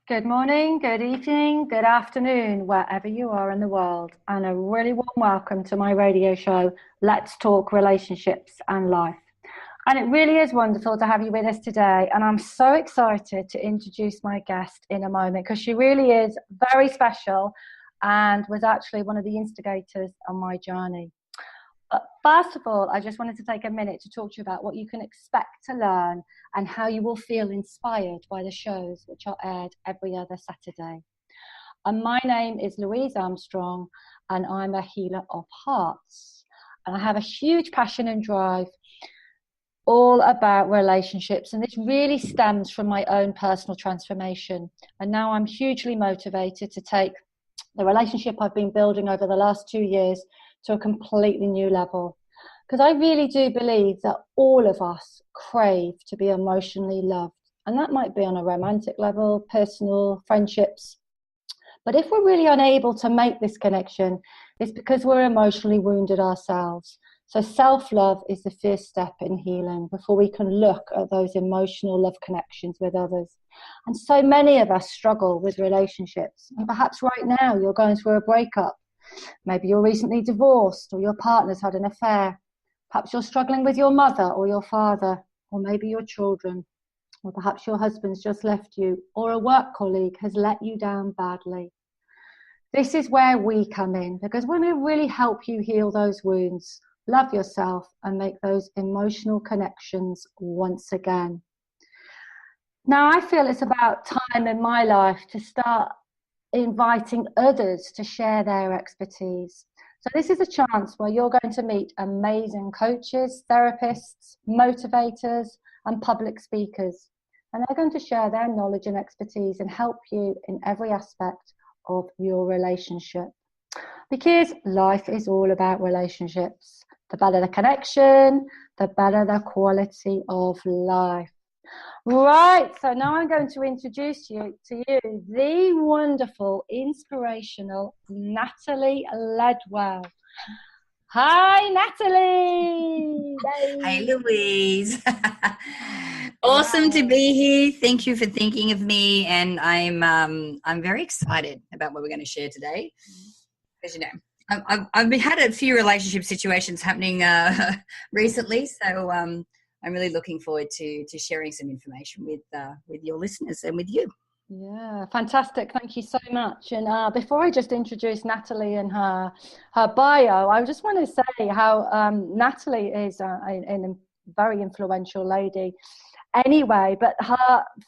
Good morning, good evening, good afternoon, wherever you are in the world, and a really warm welcome to my radio show, Let's Talk Relationships and Life. And it really is wonderful to have you with us today, and I'm so excited to introduce my guest in a moment because she really is very special and was actually one of the instigators on my journey. But first of all, I just wanted to take a minute to talk to you about what you can expect to learn and how you will feel inspired by the shows which are aired every other Saturday. And my name is Louise Armstrong, and I'm a healer of hearts. And I have a huge passion and drive all about relationships. And this really stems from my own personal transformation. And now I'm hugely motivated to take the relationship I've been building over the last 2 years to a completely new level. Because I really do believe that all of us crave to be emotionally loved. And that might be on a romantic level, personal, friendships. But if we're really unable to make this connection, it's because we're emotionally wounded ourselves. So self-love is the first step in healing before we can look at those emotional love connections with others. And so many of us struggle with relationships. And perhaps right now you're going through a breakup. Maybe you're recently divorced, or your partner's had an affair. Perhaps you're struggling with your mother or your father, or maybe your children, or perhaps your husband's just left you, or a work colleague has let you down badly. This is where we come in, because we're going to really help you heal those wounds, love yourself, and make those emotional connections once again. Now, I feel it's about time in my life to start inviting others to share their expertise. So this is a chance where you're going to meet amazing coaches, therapists, motivators, and public speakers. And they're going to share their knowledge and expertise and help you in every aspect of your relationship. Because life is all about relationships. The better the connection, the better the quality of life. Right, so now I'm going to introduce you to the wonderful, inspirational Natalie Ledwell. Hi, Natalie. Hi, Louise. Awesome to be here. Thank you for thinking of me, and I'm very excited about what we're going to share today. As you know, I've had a few relationship situations happening recently, so I'm really looking forward to sharing some information with your listeners and with you. Yeah, fantastic. Thank you so much. And before I just introduce Natalie and her bio, I just want to say how Natalie is a very influential lady anyway. But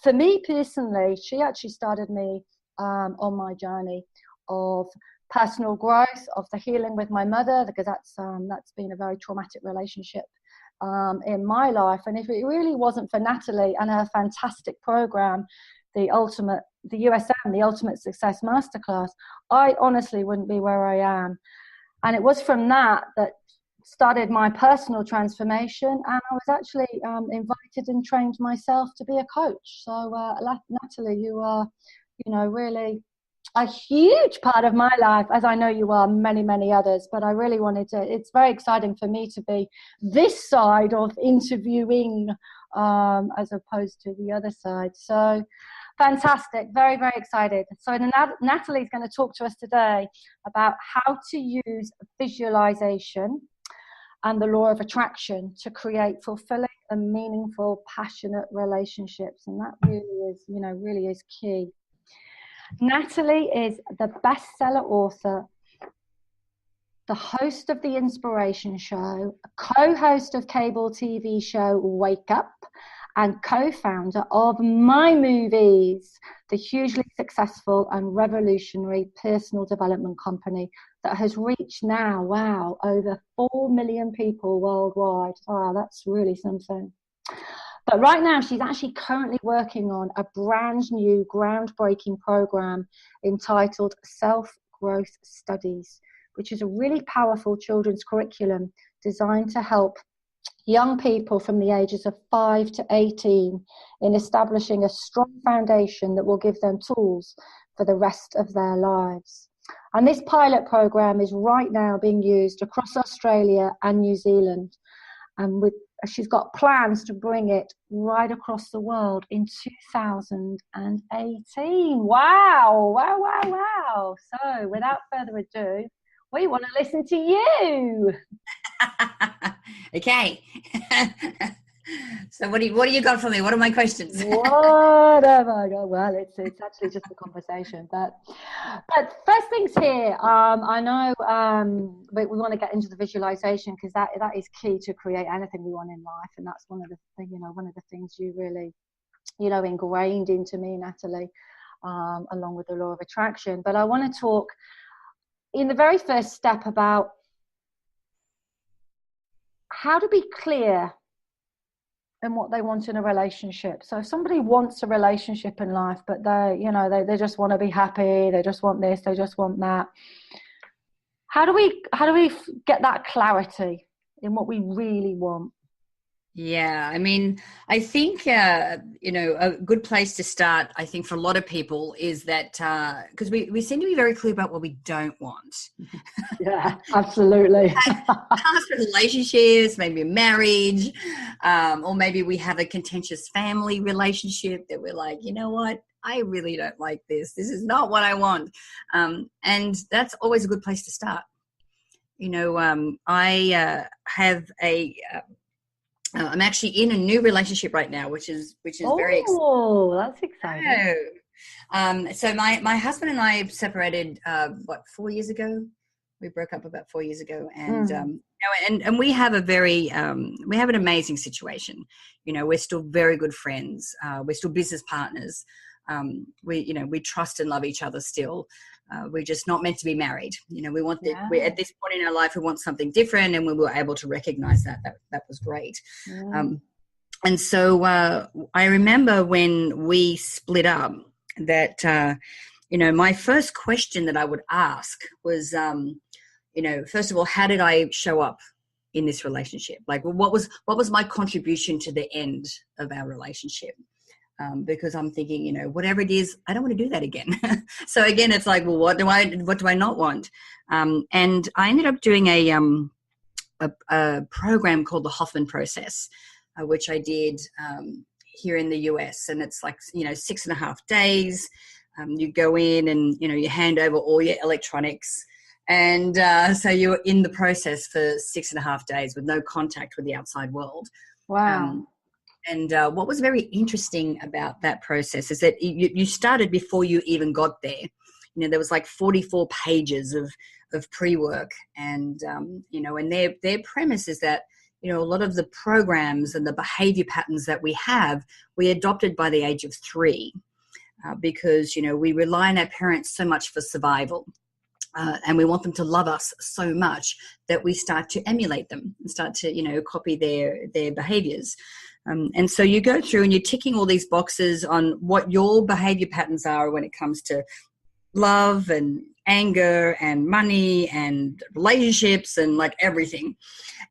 for me personally, she actually started me on my journey of personal growth, of the healing with my mother, because that's been a very traumatic relationship in my life. And if it really wasn't for Natalie and her fantastic program, the USM, the Ultimate Success Masterclass, I honestly wouldn't be where I am. And it was from that started my personal transformation. And I was actually invited and trained myself to be a coach. So Natalie, you are, really a huge part of my life, as I know you are many, many others. But I really it's very exciting for me to be this side of interviewing as opposed to the other side. So fantastic, very, very excited. So Natalie's going to talk to us today about how to use visualization and the law of attraction to create fulfilling and meaningful, passionate relationships. And that really is key. Natalie is the bestseller author, the host of The Inspiration Show, co-host of cable TV show Wake Up, and co-founder of My Movies, the hugely successful and revolutionary personal development company that has reached now, over 4 million people worldwide. Wow, that's really something. But right now, she's actually currently working on a brand new, groundbreaking program entitled Self-Growth Studies, which is a really powerful children's curriculum designed to help young people from the ages of 5 to 18 in establishing a strong foundation that will give them tools for the rest of their lives. And this pilot program is right now being used across Australia and New Zealand, and with she's got plans to bring it right across the world in 2018. Wow, wow, wow, wow. So without further ado, we want to listen to you. Okay. So what do you got for me? What are my questions? What have I got? Well, it's actually just a conversation, but first things here. I know we want to get into the visualization, because that is key to create anything we want in life, and that's one of the things you really ingrained into me, Natalie, along with the law of attraction. But I want to talk in the very first step about how to be clear in what they want in a relationship. So if somebody wants a relationship in life, but they just want to be happy, they just want this, they just want that. How do we get that clarity in what we really want? Yeah, I mean, I think, a good place to start, I think, for a lot of people is that because we seem to be very clear about what we don't want. Yeah, absolutely. Past relationships, maybe a marriage, or maybe we have a contentious family relationship that we're like, you know what, I really don't like this. This is not what I want. And that's always a good place to start. I have I'm actually in a new relationship right now, which is very exciting. Oh, that's exciting. So my husband and I separated 4 years ago. We broke up about 4 years ago, and and we have we have an amazing situation. We're still very good friends. We're still business partners. We trust and love each other still. We're just not meant to be married. We want we're at this point in our life, we want something different, and we were able to recognize that was great. Yeah. And so I remember when we split up that, my first question that I would ask was, first of all, how did I show up in this relationship? Like, what was my contribution to the end of our relationship? Because I'm thinking, whatever it is, I don't want to do that again. So again, it's like, well, what do I not want? And I ended up doing a program called the Hoffman process, which I did here in the US. And it's like, 6.5 days. You go in and, you hand over all your electronics. And so you're in the process for 6.5 days with no contact with the outside world. Wow. And what was very interesting about that process is that you started before you even got there. There was like 44 pages of pre-work, and and their premise is that a lot of the programs and the behavior patterns that we adopted by the age of 3, because we rely on our parents so much for survival. And we want them to love us so much that we start to emulate them and start to, copy their behaviors. And so you go through and you're ticking all these boxes on what your behavior patterns are when it comes to love and anger and money and relationships and like everything.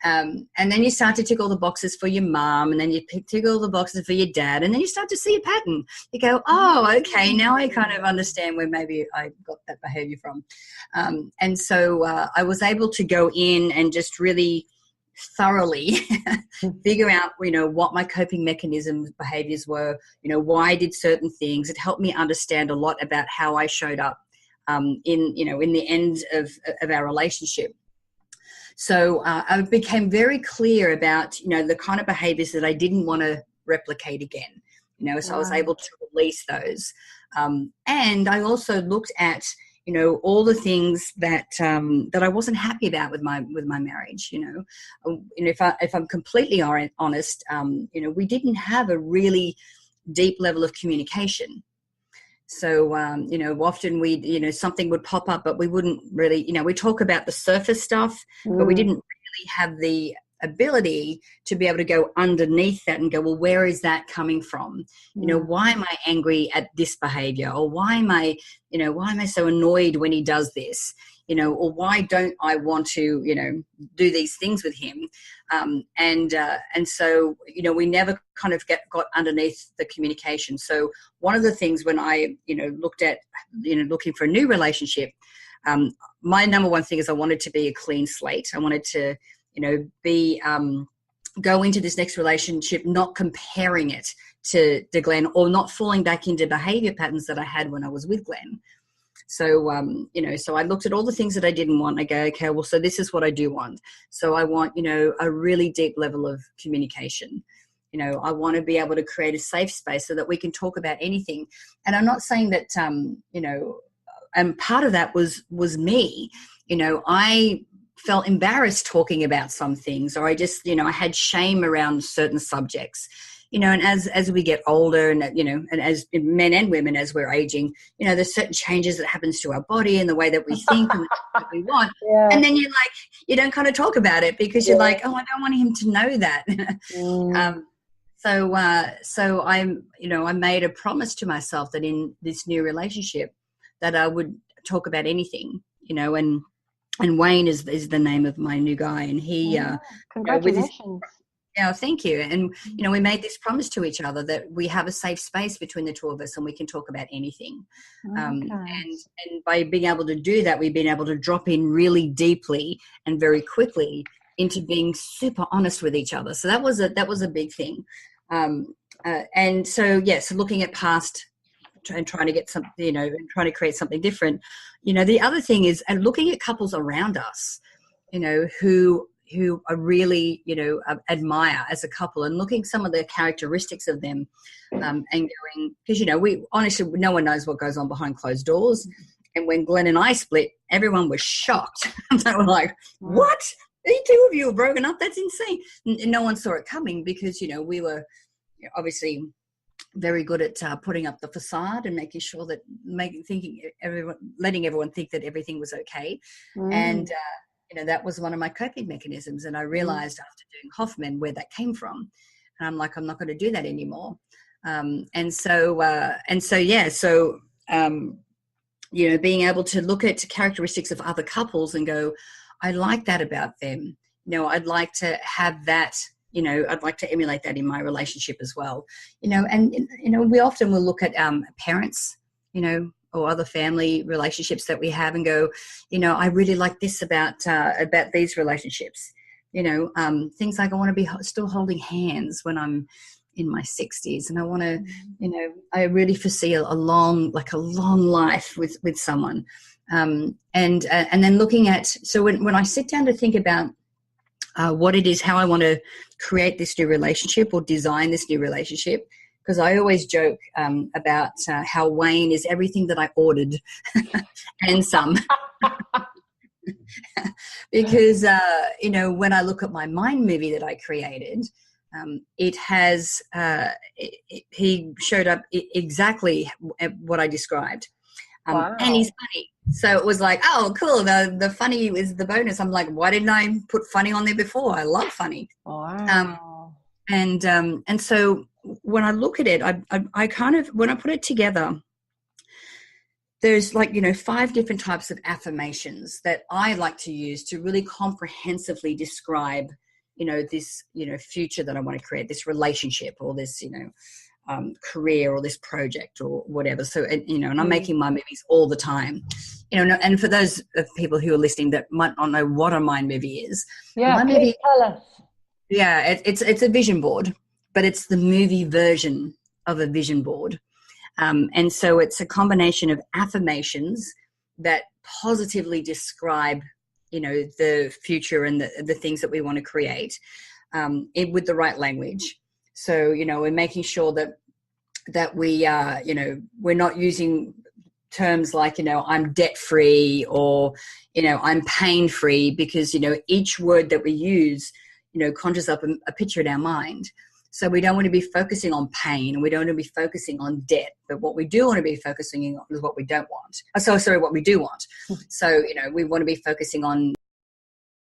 And then you start to tick all the boxes for your mom, and then you tick all the boxes for your dad, and then you start to see a pattern. You go, oh, okay, now I kind of understand where maybe I got that behavior from. And so I was able to go in and just really thoroughly figure out, what my coping mechanisms, behaviors were, why I did certain things. It helped me understand a lot about how I showed up in the end of our relationship. So I became very clear about, the kind of behaviors that I didn't want to replicate again, so I was able to release those. And I also looked at, all the things that I wasn't happy about with my marriage. If I'm completely honest, we didn't have a really deep level of communication. So, often something would pop up, but we wouldn't really, we talk about the surface stuff, but we didn't really have the ability to be able to go underneath that and go, well, where is that coming from? Why am I angry at this behavior? Or why am I so annoyed when he does this? Or why don't I want to, do these things with him? And so, we never kind of got underneath the communication. So one of the things when I, looked at, looking for a new relationship, my number one thing is I wanted to be a clean slate. I wanted to, be go into this next relationship not comparing it to Glenn, or not falling back into behavior patterns that I had when I was with Glenn. So, so I looked at all the things that I didn't want. I go, okay, well, so this is what I do want. So I want, a really deep level of communication. I want to be able to create a safe space so that we can talk about anything. And I'm not saying that, and part of that was me. I felt embarrassed talking about some things, or I just, I had shame around certain subjects, and as we get older and, and as men and women, as we're aging, there's certain changes that happens to our body and the way that we think and what we want. Yeah. And then you don't kind of talk about it because you're like, oh, I don't want him to know that. So I made a promise to myself that in this new relationship that I would talk about anything, and Wayne is the name of my new guy, and he congratulations. Thank you. And we made this promise to each other that we have a safe space between the two of us and we can talk about anything. And by being able to do that, we've been able to drop in really deeply and very quickly into being super honest with each other. So that was a big thing. And so looking at past and trying to get something, and trying to create something different. The other thing is, and looking at couples around us, who I really, admire as a couple, and looking some of the characteristics of them, and going, because, we honestly, no one knows what goes on behind closed doors. And when Glenn and I split, everyone was shocked. They were like, what? The two of you were broken up? That's insane. And no one saw it coming because, we were obviously very good at putting up the facade and making sure that letting everyone think that everything was okay. And, that was one of my coping mechanisms. And I realized after doing Hoffman where that came from. And I'm like, I'm not going to do that anymore. Being able to look at characteristics of other couples and go, I like that about them. I'd like to have that, I'd like to emulate that in my relationship as well. We often will look at parents, or other family relationships that we have and go, I really like this about these relationships. Things like I want to be still holding hands when I'm in my 60s, and I want to, I really foresee a long life with someone. And then looking at, so when I sit down to think about what it is, how I want to create this new relationship or design this new relationship, because I always joke about how Wayne is everything that I ordered and some. Because, when I look at my mind movie that I created, it has, he showed up exactly what I described. Wow. And he's funny. So it was like, oh, cool. The funny is the bonus. I'm like, why didn't I put funny on there before? I love funny. Wow. And so when I look at it, I kind of, when I put it together, there's 5 different types of affirmations that I like to use to really comprehensively describe, this, future that I want to create, this relationship or this, career or this project or whatever. So, and I'm making my movies all the time, and for those of people who are listening that might not know what a mind movie is. Yeah, please tell us. Yeah, it's a vision board, but it's the movie version of a vision board. And so it's a combination of affirmations that positively describe, the future and the things that we want to create, with the right language. So, we're making sure that we are, we're not using terms like, I'm debt-free or, I'm pain-free, because, each word that we use, conjures up a picture in our mind. So we don't want to be focusing on pain, and we don't want to be focusing on debt. But what we do want to be focusing on is what we don't want. What we do want. So, we want to be focusing on